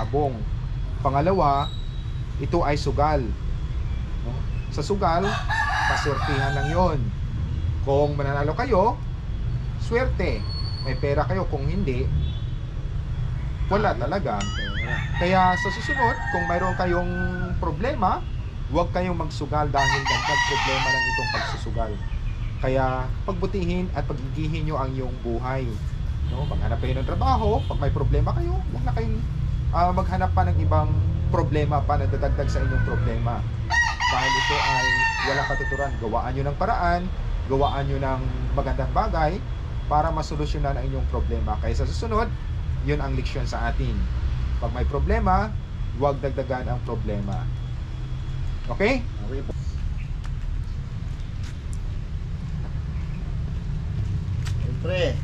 pagsasabong. Pangalawa, ito ay sugal. No? Sa sugal, paswertihan lang yon. Kung mananalo kayo, swerte, may pera kayo. Kung hindi, wala talaga. Kaya sa susunod, kung mayroon kayong problema, huwag kayong magsugal dahil dagdag problema lang itong pagsusugal. Kaya pagbutihin at paggigihin nyo ang iyong buhay. No? Maghanap kayo ng trabaho. Pag may problema kayo, huwag na kayong maghanap pa ng ibang problema pa na dadagdag sa inyong problema. Dahil ito ay walang katuturan. Gawaan nyo ng paraan, gawaan nyo ng magandang bagay para masolusyonan ang inyong problema. Kaya sa susunod, yun ang leksyon sa atin. Pag may problema, huwag dagdagan ang problema. Okay? Okay po. Siyempre,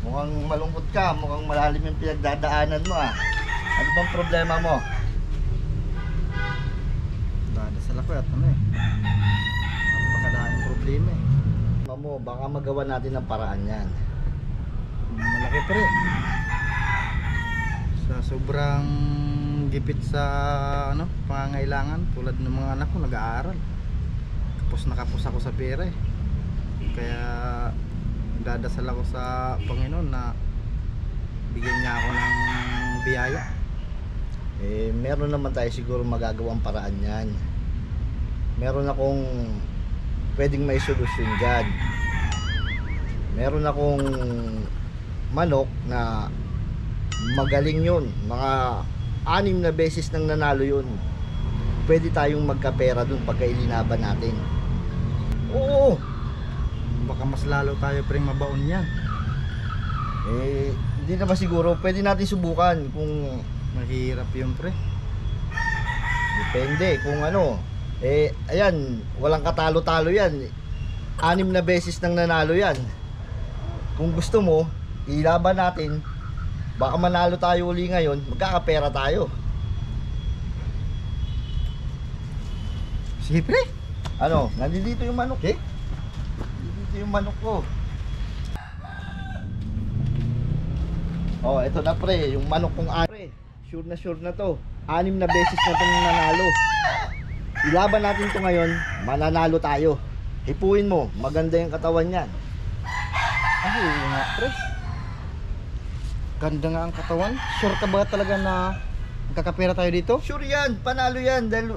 mukhang malungkot ka, mukhang malalim yung pinagdadaanan mo ah. Ano bang problema mo? Dadasal ako at ano eh. Napakalaking problema eh. Mo, baka magawa natin ng paraan yan. Malaki pre. Sa sobrang gipit sa ano, pangangailangan tulad ng mga anak ko nag-aaral. Kapos ako sa pera eh. Kaya dadasal ako sa Panginoon na bigyan niya ako ng biyaya. Eh, meron naman tayo siguro magagawang paraan yan. Meron akong pwedeng may solusyon dyan. Meron akong manok na magaling yun. Mga 6 na beses nang nanalo yun. Pwede tayong magkapera dun pagka ilinaban natin. Oo. Baka mas lalo tayo pre mabaon yan. Eh, hindi naman siguro. Pwede natin subukan kung Mahirap yun pre. depende kung ano. Eh, ayan, walang katalo-talo yan. 6 na beses nang nanalo yan. Kung gusto mo, ilaban natin. Baka manalo tayo uli ngayon, magkakapera tayo. Sige pre. Ano, nandito yung manok eh. Nandito yung manok ko. Oh, ito na pre, yung manok kong pre. Sure na to. 6 na beses na itong nanalo. Ilaban natin to ngayon, mananalo tayo. Hipuin mo, maganda yung katawan yan. Ay, nga pre. Ganda nga ang katawan. Sure ka ba talaga na magkakapera tayo dito? Sure yan, panalo yan. Dahil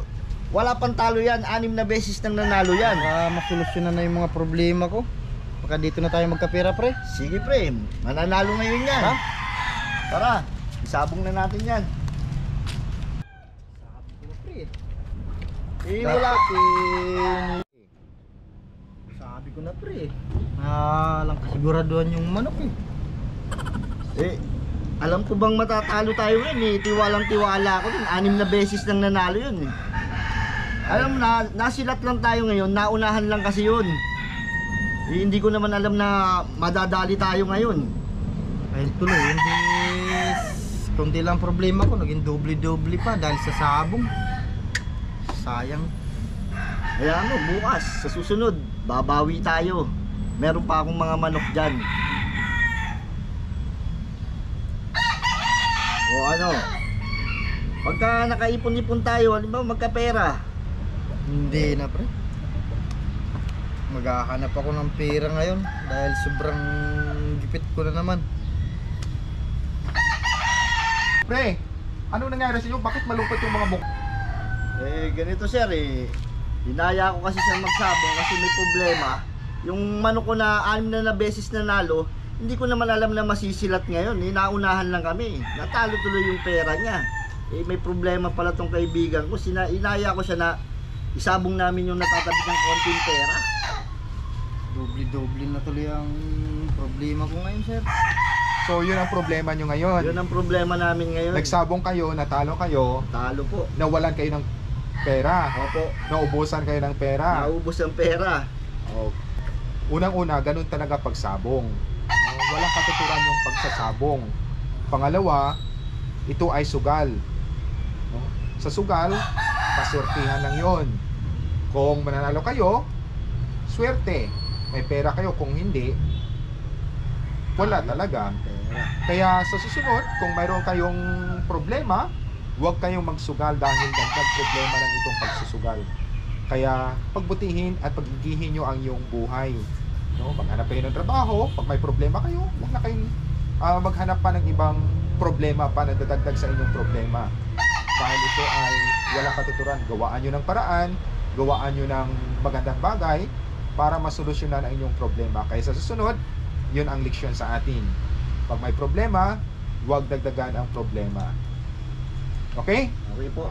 wala pang talo yan, 6 na beses nang nanalo yan. Baka masolusyonan na yung mga problema ko. Baka dito na tayo magkapera pre. Sige pre, mananalo ngayon yan. Ha? Tara, isabong na natin yan. Eh, wala. Sabi ko na pre. Lang kasiguraduhan yung manok eh. Eh, alam ko bang matatalo tayo ngayon eh. Tiwalang tiwala ako dun. 6 na beses nang nanalo yun eh. Alam mo na, nasilat lang tayo ngayon. Naunahan lang kasi yun. Eh, hindi ko naman alam na madadali tayo ngayon. Ayun tuloy, hindi kundi lang problema ko, naging doble-doble pa dahil sa sabong. Sayang. Kaya ano, bukas, sa susunod, babawi tayo. Meron pa akong mga manok dyan. O ano, pagka nakaipon-ipon tayo, halimbawa magkapera. Hindi na pre. Maghahanap ako ng pera ngayon dahil sobrang gipit ko na naman. Pre, ano nangyari sa inyo? Bakit malungkot yung mga mukha? Eh, ganito sir eh. Hinaya ko kasi siya magsabong kasi may problema. Yung manok ko na 6 na beses nanalo, hindi ko naman alam na masisilat ngayon. Eh, naunahan lang kami. Natalo tuloy yung pera niya. Eh, may problema pala tong kaibigan ko. Inaya ko siya na isabong namin yung natatabi ng konting pera. Doble-doble na tuloy ang problema ko ngayon sir. So yun ang problema nyo ngayon. Yun ang problema namin ngayon. Nagsabong kayo, natalo kayo, Talo po. nawalan kayo ng pera, Opo. naubusan kayo ng pera. Naubos ang pera. Oh. Unang-una, ganun talaga pagsabong. Walang katuturan yung pagsasabong. Pangalawa, ito ay sugal. No? Sa sugal, paswertihan lang yon. Kung mananalo kayo, swerte, may pera kayo. Kung hindi, wala talaga. Kaya sa susunod, kung mayroon kayong problema, Huwag kayong magsugal dahil dagdag problema lang itong pagsusugal. Kaya pagbutihin at paggigihin nyo ang iyong buhay. No? Maghanap kayo ng trabaho. Pag may problema kayo, huwag na kayong maghanap pa ng ibang problema pa na dadagdag sa inyong problema. Dahil ito ay walang katuturan. Gawaan nyo ng paraan, gawaan nyo ng magandang bagay para masolusyonan ang inyong problema. Kaya sa susunod, yun ang leksyon sa atin. Pag may problema, huwag dagdagan ang problema. Okay? Okay po.